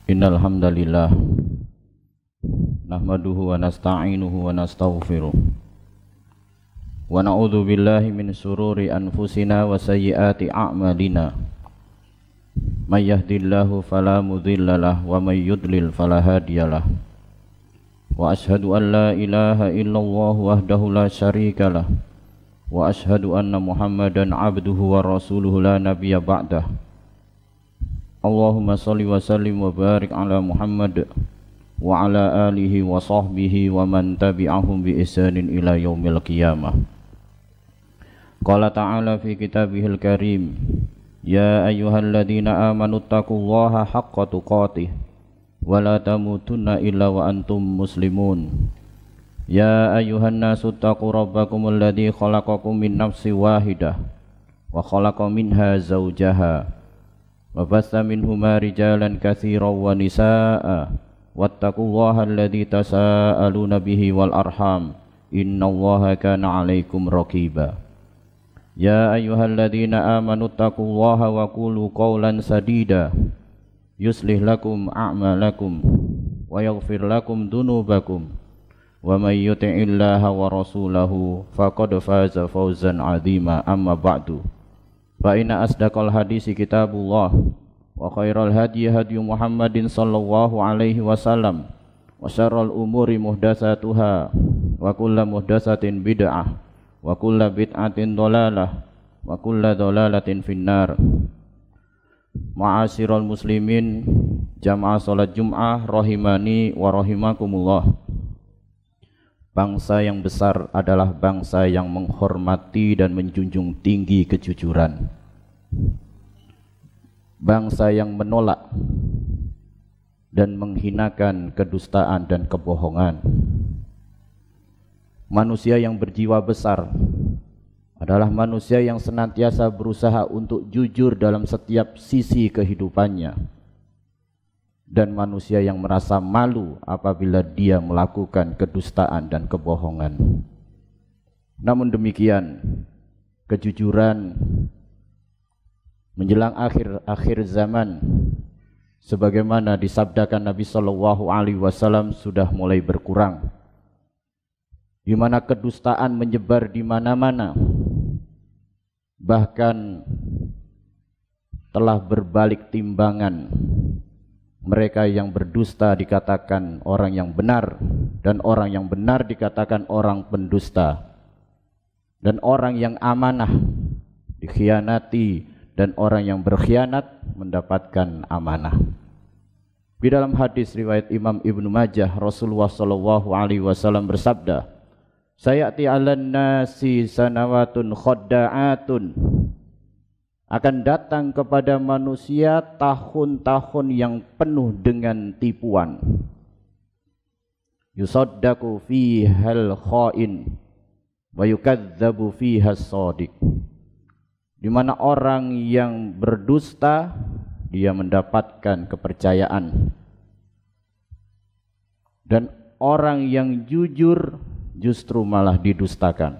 Innal hamdalillah nahmaduhu wa nasta'inuhu wa nastaghfiruh wa na'udzu billahi min shururi anfusina wa sayyiati a'malina may yahdihillahu fala mudhillalah wa may yudlil fala hadiyalah wa ashhadu an la ilaha illallah wahdahu la syarikalah wa ashhadu anna muhammadan abduhu wa rasuluhu la nabiyya ba'dah. Allahumma salli wa sallim wa barik ala Muhammad wa ala alihi wa sahbihi wa man tabi'ahum bi ihsanin ila yaumil qiyamah. Qala ta'ala fi kitabihil karim, ya ayyuhalladzina amanu taqullaha haqqa tuqatih wa la tamutunna illa wa antum muslimun. Ya ayyuhan nasu taqu rabbakumul ladzi khalaqakum min nafsin wahidah wa khalaqa minha zawjaha wa bassa minhuma rijalan katsiran wa nisaa'a wattaqullaha alladzi tasaaluna bihi wal arham innallaha kana 'alaikum raqiba. Ya ayyuhalladzina amanu taqullaha wa qulu qawlan sadida yuslih lakum a'malakum wa yaghfir lakum dhunubakum wa may yuti'illaha wa rasulahu faqad faza fawzan 'azima. Amma ba'du, fa inna asdaqal hadisi kitabullah wa khairal hadi hadi Muhammadin sallallahu alaihi wasallam wa syarrul umuri muhdatsatuha wa kullu muhdatsatin bid'ah wa kullu bid'atin dhalalah wa kullu dhalalatin finnar. Ma'asyiral muslimin jamaah salat Jumat rahimani wa rahimakumullah. Bangsa yang besar adalah bangsa yang menghormati dan menjunjung tinggi kejujuran. Bangsa yang menolak dan menghinakan kedustaan dan kebohongan. Manusia yang berjiwa besar adalah manusia yang senantiasa berusaha untuk jujur dalam setiap sisi kehidupannya, dan manusia yang merasa malu apabila dia melakukan kedustaan dan kebohongan. Namun demikian, kejujuran menjelang akhir zaman, sebagaimana disabdakan Nabi sallallahu alaihi wasallam, sudah mulai berkurang, di mana kedustaan menyebar di mana-mana, bahkan telah berbalik timbangan. Mereka yang berdusta dikatakan orang yang benar, dan orang yang benar dikatakan orang pendusta, dan orang yang amanah dikhianati, dan orang yang berkhianat mendapatkan amanah. Di dalam hadis riwayat Imam Ibnu Majah, Rasulullah sallallahu alaihi wasallam bersabda, sayati 'alan nasi sanawatun khadda'atun, akan datang kepada manusia tahun-tahun yang penuh dengan tipuan. Yusaddaqu fihal kha'in wa yukadzdzabu fihas shadiq, di mana orang yang berdusta dia mendapatkan kepercayaan, dan orang yang jujur justru malah didustakan.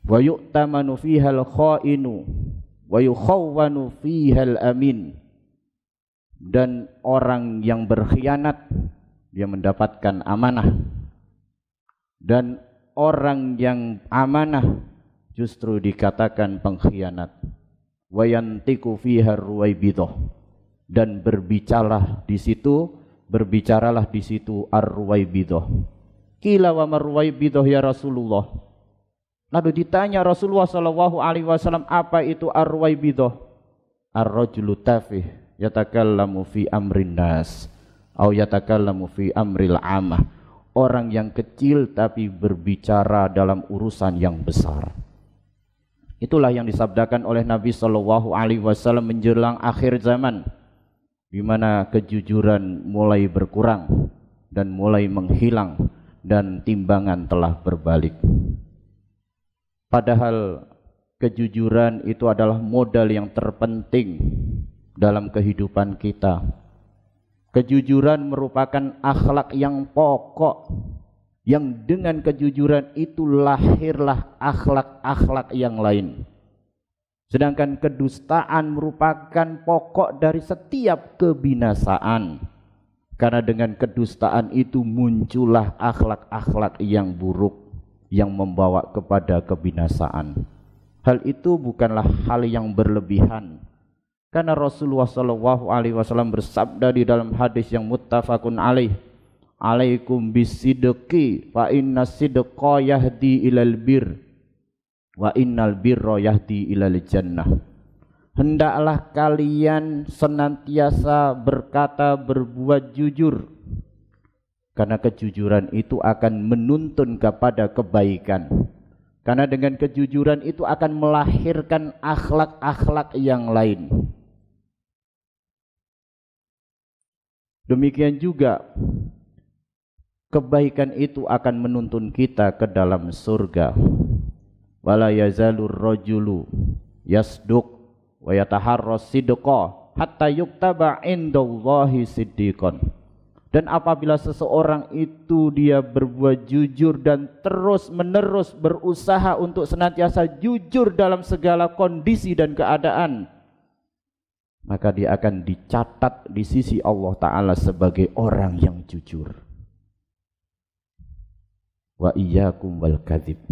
Wa yu'tamanu fihal kha'inu wa yukhawwanu fihal amin, dan orang yang berkhianat dia mendapatkan amanah, dan orang yang amanah justru dikatakan pengkhianat. Wa yantiqu fihar ruwaibidah, dan berbicaralah di situ ar-ruwaibidah. Qila wa marruwaibidah ya Rasulullah. Lalu ditanya Rasulullah sallallahu alaihi wasallam, apa itu ar-ruwaibidah? Ar-rajulu tafih yatakallamu fi amrin nas au yatakallamu fi amril amah. Orang yang kecil tapi berbicara dalam urusan yang besar. Itulah yang disabdakan oleh Nabi sallallahu alaihi wasallam menjelang akhir zaman, di mana kejujuran mulai berkurang dan mulai menghilang, dan timbangan telah berbalik. Padahal kejujuran itu adalah modal yang terpenting dalam kehidupan kita. Kejujuran merupakan akhlak yang pokok, yang dengan kejujuran itu lahirlah akhlak-akhlak yang lain. Sedangkan kedustaan merupakan pokok dari setiap kebinasaan. Karena dengan kedustaan itu muncullah akhlak-akhlak yang buruk yang membawa kepada kebinasaan. Hal itu bukanlah hal yang berlebihan. Karena Rasulullah SAW bersabda di dalam hadis yang muttafaqun alaih, "Alaikum bisidqi fa inna sidqa yahdi ilal bir wa innal birra yahdi ilal jannah." Hendaklah kalian senantiasa berkata berbuat jujur, karena kejujuran itu akan menuntun kepada kebaikan. Karena dengan kejujuran itu akan melahirkan akhlak-akhlak yang lain. Demikian juga kebaikan itu akan menuntun kita ke dalam surga. Wala yazalur rajulu yasduq wa yataharras sidqa hatta yuktaba indallahi siddiqan. Dan apabila seseorang itu dia berbuat jujur dan terus menerus berusaha untuk senantiasa jujur dalam segala kondisi dan keadaan, maka dia akan dicatat di sisi Allah Ta'ala sebagai orang yang jujur. Wa iyyakum wal kadzib.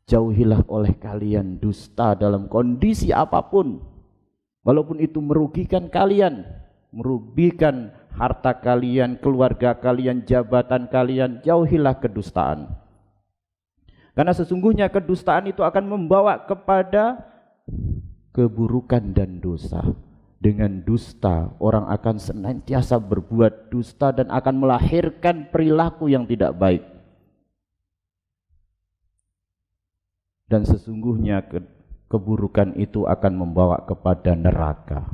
Jauhilah oleh kalian dusta dalam kondisi apapun, walaupun itu merugikan kalian, merugikan harta kalian, keluarga kalian, jabatan kalian. Jauhilah kedustaan, karena sesungguhnya kedustaan itu akan membawa kepada keburukan dan dosa. Dengan dusta orang akan senantiasa berbuat dusta dan akan melahirkan perilaku yang tidak baik. Dan sesungguhnya keburukan itu akan membawa kepada neraka.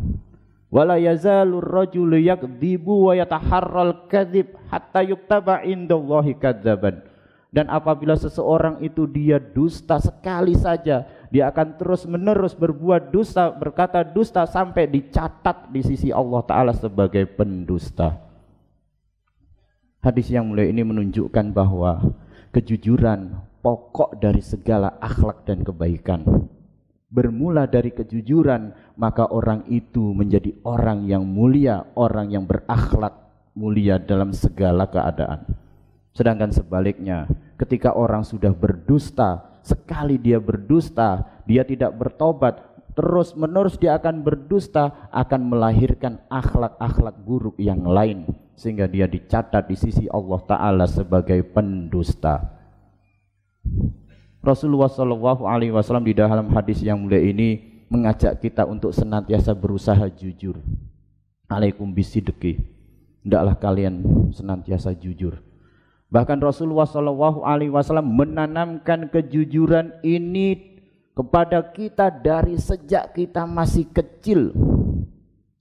Wala yazalur rajulu yakdzibu wa yataharral kadzib hatta yuktaba indallahi kadzaban. Dan apabila seseorang itu dia dusta sekali saja, dia akan terus menerus berbuat dusta, berkata dusta sampai dicatat di sisi Allah Ta'ala sebagai pendusta. Hadis yang mulia ini menunjukkan bahwa kejujuran pokok dari segala akhlak dan kebaikan. Bermula dari kejujuran, maka orang itu menjadi orang yang mulia, orang yang berakhlak mulia dalam segala keadaan. Sedangkan sebaliknya, ketika orang sudah berdusta, sekali dia berdusta, dia tidak bertobat, terus menerus dia akan berdusta, akan melahirkan akhlak-akhlak buruk yang lain, sehingga dia dicatat di sisi Allah Ta'ala sebagai pendusta. Rasulullah SAW di dalam hadis yang mulia ini mengajak kita untuk senantiasa berusaha jujur. Alaikum bisidqi, hendaklah kalian senantiasa jujur. Bahkan Rasulullah SAW menanamkan kejujuran ini kepada kita dari sejak kita masih kecil,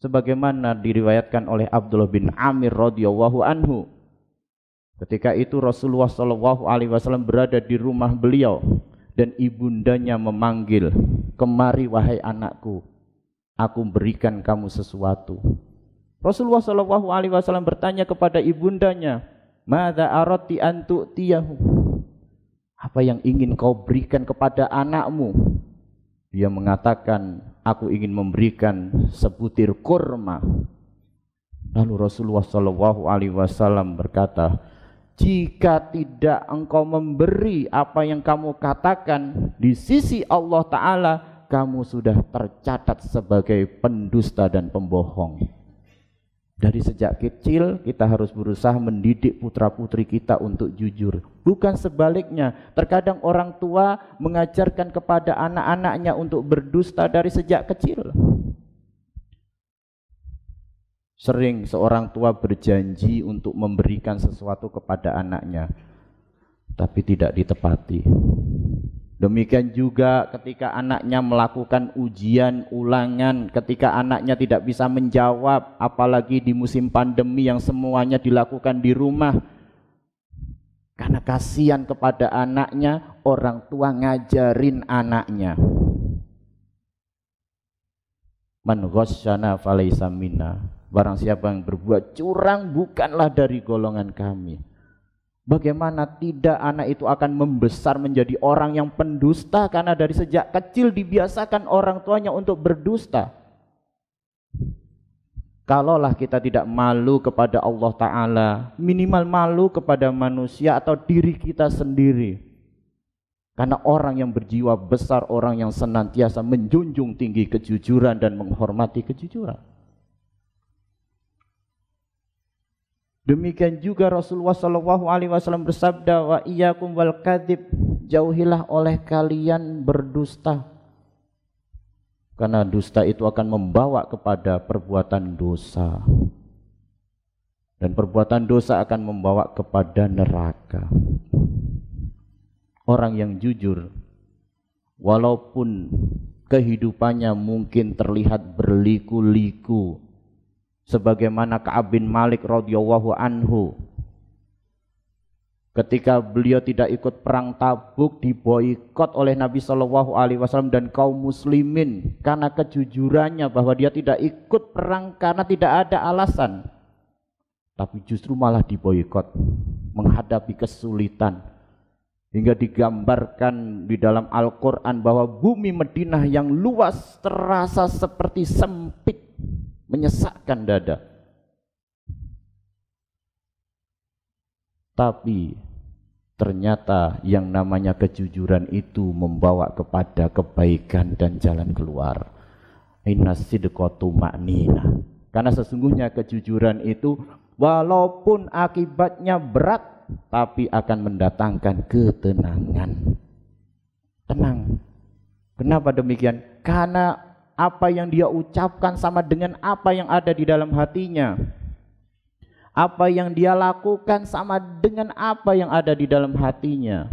sebagaimana diriwayatkan oleh Abdullah bin Amir radhiyallahu anhu. Ketika itu Rasulullah SAW berada di rumah beliau dan ibundanya memanggil, "Kemari wahai anakku, aku berikan kamu sesuatu." Rasulullah SAW bertanya kepada ibundanya, "Madza aradti an tu'tiyahu?" Apa yang ingin kau berikan kepada anakmu? Dia mengatakan, "Aku ingin memberikan sebutir kurma." Lalu Rasulullah SAW berkata, "Jika tidak engkau memberi apa yang kamu katakan di sisi Allah Ta'ala, kamu sudah tercatat sebagai pendusta dan pembohong." Dari sejak kecil kita harus berusaha mendidik putra-putri kita untuk jujur. Bukan sebaliknya, terkadang orang tua mengajarkan kepada anak-anaknya untuk berdusta dari sejak kecil. Sering seorang tua berjanji untuk memberikan sesuatu kepada anaknya, tapi tidak ditepati. Demikian juga ketika anaknya melakukan ujian ulangan, ketika anaknya tidak bisa menjawab, apalagi di musim pandemi yang semuanya dilakukan di rumah. Karena kasihan kepada anaknya, orang tua ngajarin anaknya, "Man ghasyana falaysa minna." Barang siapa yang berbuat curang bukanlah dari golongan kami. Bagaimana tidak anak itu akan membesar menjadi orang yang pendusta karena dari sejak kecil dibiasakan orang tuanya untuk berdusta. Kalaulah kita tidak malu kepada Allah Ta'ala, minimal malu kepada manusia atau diri kita sendiri. Karena orang yang berjiwa besar, orang yang senantiasa menjunjung tinggi kejujuran dan menghormati kejujuran. Demikian juga Rasulullah SAW bersabda, wa iyyakum wal kadzib, jauhilah oleh kalian berdusta. Karena dusta itu akan membawa kepada perbuatan dosa. Dan perbuatan dosa akan membawa kepada neraka. Orang yang jujur, walaupun kehidupannya mungkin terlihat berliku-liku, sebagaimana Ka'ab bin Malik radhiyallahu anhu, ketika beliau tidak ikut perang Tabuk diboikot oleh Nabi SAW dan kaum muslimin karena kejujurannya bahwa dia tidak ikut perang karena tidak ada alasan, tapi justru malah diboikot menghadapi kesulitan, hingga digambarkan di dalam Al-Quran bahwa bumi Madinah yang luas terasa seperti sempit, menyesakkan dada. Tapi ternyata yang namanya kejujuran itu membawa kepada kebaikan dan jalan keluar. Innas sidqatu ma'nina. Karena sesungguhnya kejujuran itu walaupun akibatnya berat, tapi akan mendatangkan ketenangan. Tenang. Kenapa demikian? Karena apa yang dia ucapkan sama dengan apa yang ada di dalam hatinya. Apa yang dia lakukan sama dengan apa yang ada di dalam hatinya.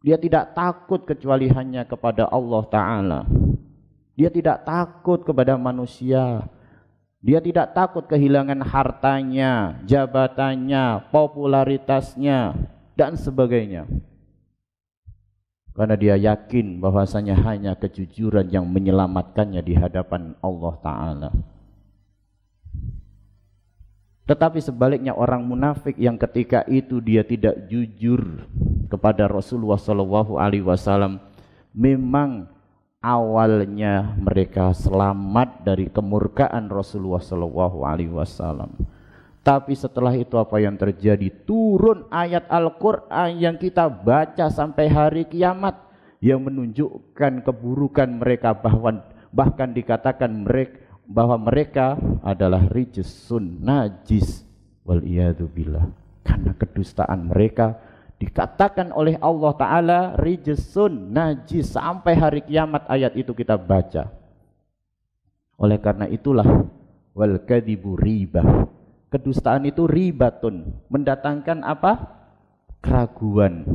Dia tidak takut kecuali hanya kepada Allah Ta'ala. Dia tidak takut kepada manusia. Dia tidak takut kehilangan hartanya, jabatannya, popularitasnya, dan sebagainya. Karena dia yakin bahwasanya hanya kejujuran yang menyelamatkannya di hadapan Allah Ta'ala. Tetapi sebaliknya orang munafik yang ketika itu dia tidak jujur kepada Rasulullah SAW, memang awalnya mereka selamat dari kemurkaan Rasulullah SAW. Tapi setelah itu apa yang terjadi? Turun ayat Al-Quran yang kita baca sampai hari kiamat yang menunjukkan keburukan mereka, bahkan dikatakan bahwa mereka adalah rijsun, najis, wal iyadu billah. Karena kedustaan mereka dikatakan oleh Allah Ta'ala rijsun, najis, sampai hari kiamat ayat itu kita baca. Oleh karena itulah wal kadzibu ribah. Kedustaan itu ribatun, mendatangkan apa? Keraguan,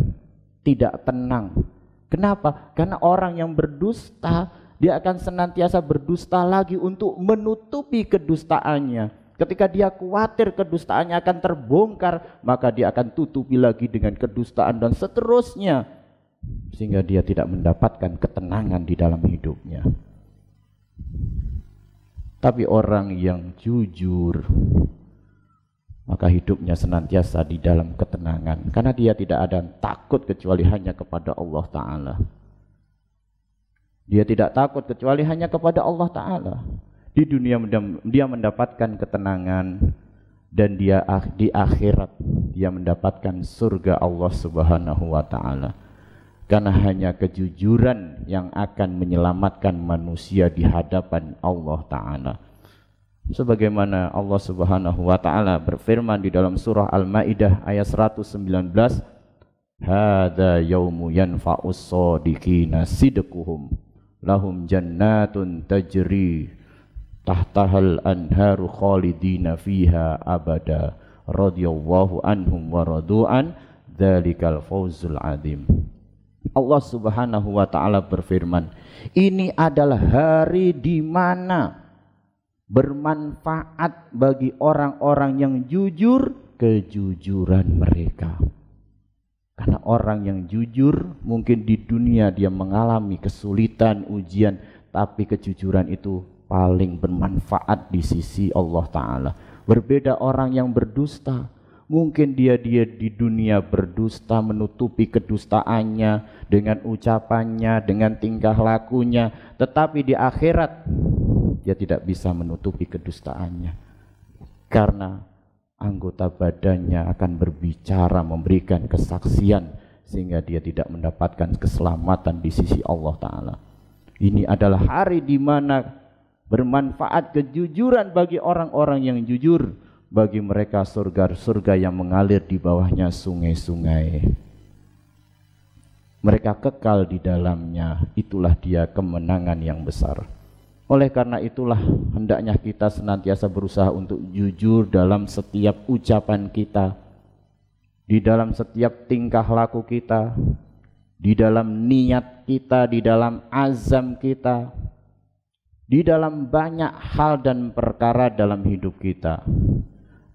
tidak tenang. Kenapa? Karena orang yang berdusta, dia akan senantiasa berdusta lagi untuk menutupi kedustaannya. Ketika dia khawatir kedustaannya akan terbongkar, maka dia akan tutupi lagi dengan kedustaan dan seterusnya, sehingga dia tidak mendapatkan ketenangan di dalam hidupnya. Tapi orang yang jujur, maka hidupnya senantiasa di dalam ketenangan, karena dia tidak ada takut kecuali hanya kepada Allah Ta'ala. Dia tidak takut kecuali hanya kepada Allah Ta'ala. Di dunia dia mendapatkan ketenangan, dan di akhirat dia mendapatkan surga Allah Subhanahu wa Ta'ala. Karena hanya kejujuran yang akan menyelamatkan manusia di hadapan Allah Ta'ala. Sebagaimana Allah Subhanahu wa Ta'ala berfirman di dalam surah Al-Maidah ayat 119, hadza yaumu yanfa'us shadiqina sidquhum lahum jannatun tajri tahtahal anharu khalidina fiha abada radhiyallahu anhum wa radu'an dzalikal fawzul adzim. Allah Subhanahu wa Ta'ala berfirman, ini adalah hari di mana bermanfaat bagi orang-orang yang jujur kejujuran mereka. Karena orang yang jujur mungkin di dunia dia mengalami kesulitan, ujian, tapi kejujuran itu paling bermanfaat di sisi Allah Ta'ala. Berbeda orang yang berdusta, Mungkin dia di dunia berdusta, menutupi kedustaannya dengan ucapannya, dengan tingkah lakunya, tetapi di akhirat dia tidak bisa menutupi kedustaannya karena anggota badannya akan berbicara, memberikan kesaksian, sehingga dia tidak mendapatkan keselamatan di sisi Allah Ta'ala. Ini adalah hari di mana bermanfaat kejujuran bagi orang-orang yang jujur. Bagi mereka surga-surga yang mengalir di bawahnya sungai-sungai. Mereka kekal di dalamnya, itulah dia kemenangan yang besar. Oleh karena itulah hendaknya kita senantiasa berusaha untuk jujur dalam setiap ucapan kita, di dalam setiap tingkah laku kita, di dalam niat kita, di dalam azam kita, di dalam banyak hal dan perkara dalam hidup kita,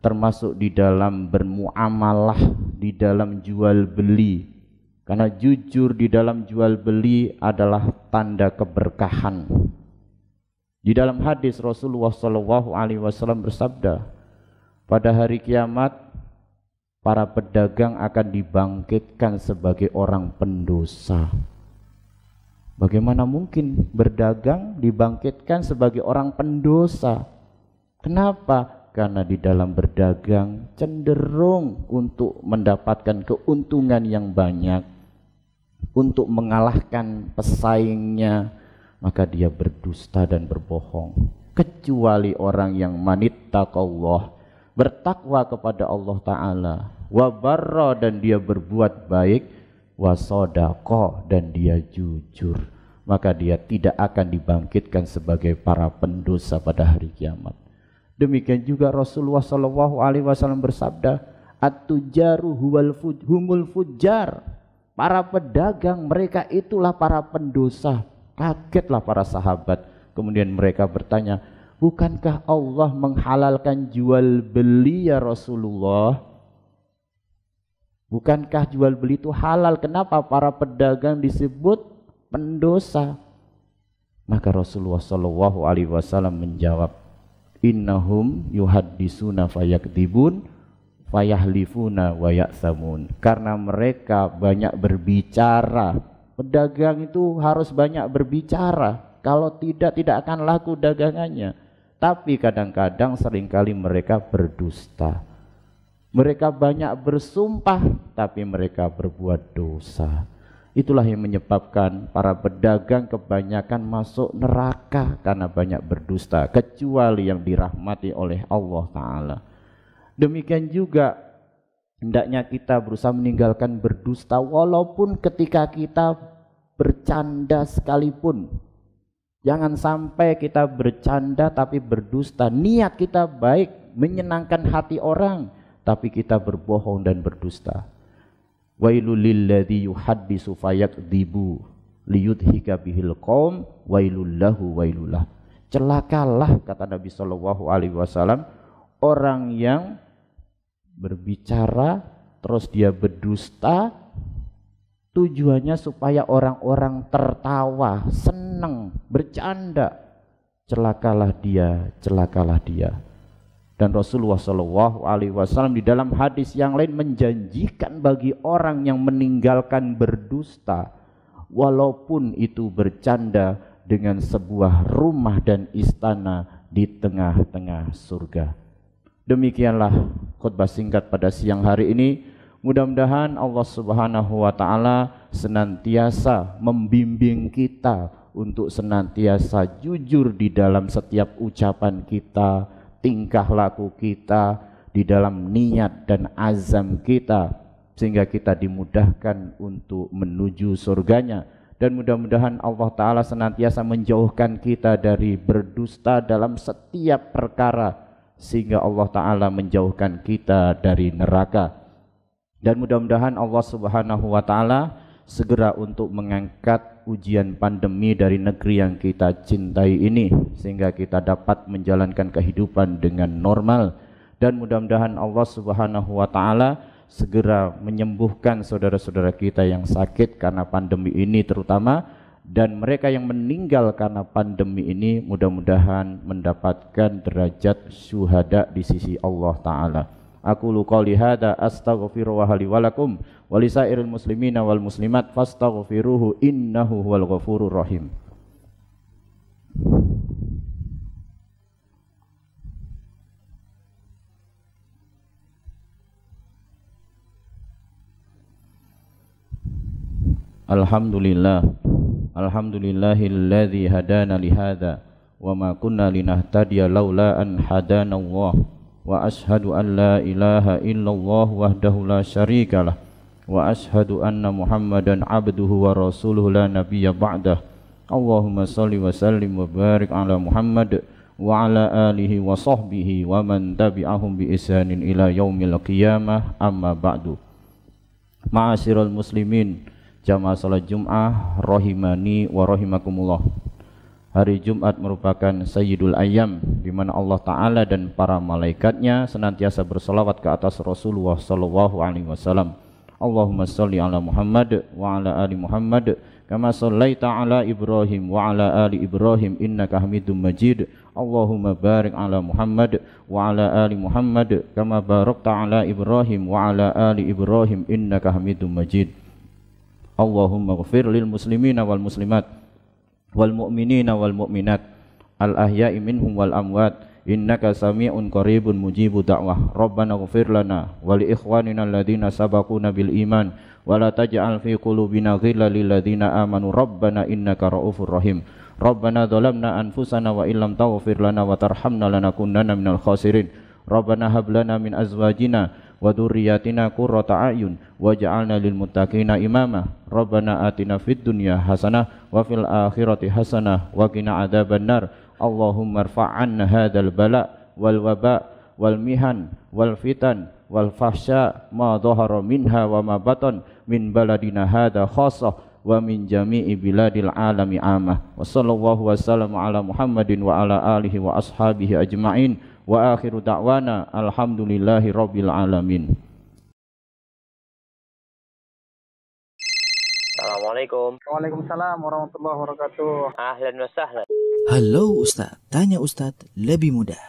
termasuk di dalam bermuamalah, di dalam jual beli. Karena jujur di dalam jual beli adalah tanda keberkahan. Di dalam hadis Rasulullah SAW bersabda, pada hari kiamat para pedagang akan dibangkitkan sebagai orang pendosa. Bagaimana mungkin berdagang dibangkitkan sebagai orang pendosa? Kenapa? Karena di dalam berdagang cenderung untuk mendapatkan keuntungan yang banyak, untuk mengalahkan pesaingnya, maka dia berdusta dan berbohong. Kecuali orang yang manittaqallah, bertakwa kepada Allah Ta'ala, wa barra, dan dia berbuat baik, wa sodaqah, dan dia jujur, maka dia tidak akan dibangkitkan sebagai para pendosa pada hari kiamat. Demikian juga Rasulullah SAW bersabda, at-tujaru humul fujjar. Para pedagang mereka itulah para pendosa. Kagetlah para sahabat. Kemudian mereka bertanya, bukankah Allah menghalalkan jual beli ya Rasulullah? Bukankah jual beli itu halal? Kenapa para pedagang disebut pendosa? Maka Rasulullah SAW menjawab, innahum yuhaddisuna fayakdibun fayahlifuna wa ya'samun. Karena mereka banyak berbicara. Pedagang itu harus banyak berbicara, kalau tidak akan laku dagangannya. Tapi kadang-kadang seringkali mereka berdusta. Mereka banyak bersumpah, tapi mereka berbuat dosa. Itulah yang menyebabkan para pedagang kebanyakan masuk neraka karena banyak berdusta, kecuali yang dirahmati oleh Allah Ta'ala. Demikian juga hendaknya kita berusaha meninggalkan berdusta, walaupun ketika kita bercanda sekalipun. Jangan sampai kita bercanda tapi berdusta. Niat kita baik, menyenangkan hati orang, tapi kita berbohong dan berdusta. Wailul lilladzi yuhaddisu fayakdzibu liyudhika bihil qaum wailul lahu wailullah. Celakalah, kata Nabi SAW, orang yang berbicara terus dia berdusta, tujuannya supaya orang-orang tertawa, senang, bercanda. Celakalah dia, celakalah dia. Dan Rasulullah SAW di dalam hadis yang lain menjanjikan bagi orang yang meninggalkan berdusta, walaupun itu bercanda, dengan sebuah rumah dan istana di tengah-tengah surga. Demikianlah khutbah singkat pada siang hari ini. Mudah-mudahan Allah Subhanahu wa Ta'ala senantiasa membimbing kita untuk senantiasa jujur di dalam setiap ucapan kita, tingkah laku kita, di dalam niat dan azam kita, sehingga kita dimudahkan untuk menuju surganya. Dan mudah-mudahan Allah Ta'ala senantiasa menjauhkan kita dari berdusta dalam setiap perkara, sehingga Allah Ta'ala menjauhkan kita dari neraka. Dan mudah-mudahan Allah Subhanahu wa Ta'ala segera untuk mengangkat ujian pandemi dari negeri yang kita cintai ini, sehingga kita dapat menjalankan kehidupan dengan normal. Dan mudah-mudahan Allah Subhanahu wa Ta'ala segera menyembuhkan saudara-saudara kita yang sakit karena pandemi ini terutama, dan mereka yang meninggal karena pandemi ini mudah-mudahan mendapatkan derajat syuhada di sisi Allah Ta'ala. Aqulu qouli hadza astaghfirullaha li wa lakum wa lisairil muslimina wal muslimat fastaghfiruhu innahu huwal ghafurur rahim. Alhamdulillahilladzi hadana li hadza wa ma kunna linahtadiya laula an hadana Allah wa ashhadu an la ilaha illallah wahdahu la syarikalah wa ashhadu anna Muhammadan abduhu wa rasuluhu la nabiyya ba'dah. Allahumma shalli wa sallim wa barik ala Muhammad wa ala alihi wa sahbihi wa man tabi'ahum bi ihsanin ila yaumil qiyamah, amma ba'du. Ma'asyiral muslimin, jamaah salat Jum'ah rahimani wa rahimakumullah. Hari Jumat merupakan Sayyidul Ayyam, di mana Allah Ta'ala dan para malaikatnya senantiasa bersalawat ke atas Rasulullah Sallallahu Alaihi Wasallam. Allahumma salli ala Muhammad wa ala ali Muhammad kama sallaita ala Ibrahim wa ala ali Ibrahim innaka Hamidum Majid. Allahumma barik ala Muhammad wa ala ali Muhammad kama barakta ala Ibrahim wa ala ali Ibrahim innaka Hamidum Majid. Allahumma ghfir lil muslimina wal muslimat wal mu'minina wal mu'minat al ahya'i minhum wal amwat innaka sami'un qaribun mujibu da'wah. Rabbana ghfir lana wa li ikhwanina alladhina sabaquna bil iman wa la taj'al fi qulubina ghillan lil ladzina amanu rabbana innaka ra'ufur rahim. Rabbana dhalamna anfusana wa illam taghfir lana wa tarhamna lanakunanna minal khasirin. Rabbana hab lana min azwajina wa dzurriyyatina qurrata a'yun waj'alna lil muttaqina imama. Rabbana atina fid dunya hasanah wa fil akhirati hasanah wa qina adzabannar. Allahumma irfa'anna hadzal bala wal waba wal mihan wal fitan wal fahsya ma dhahara minha wa ma batan min baladina hadza khassah wa min jami'i biladil alami amah. Wa sallallahu wasallam ala Muhammadin wa ala alihi wa ashabihi ajma'in. Wa akhiru da'wana alhamdulillahi rabbil alamin. Assalamualaikum. Waalaikumsalam warahmatullahi wabarakatuh. Ahlan wa sahlan. Halo Ustaz, tanya Ustaz lebih mudah.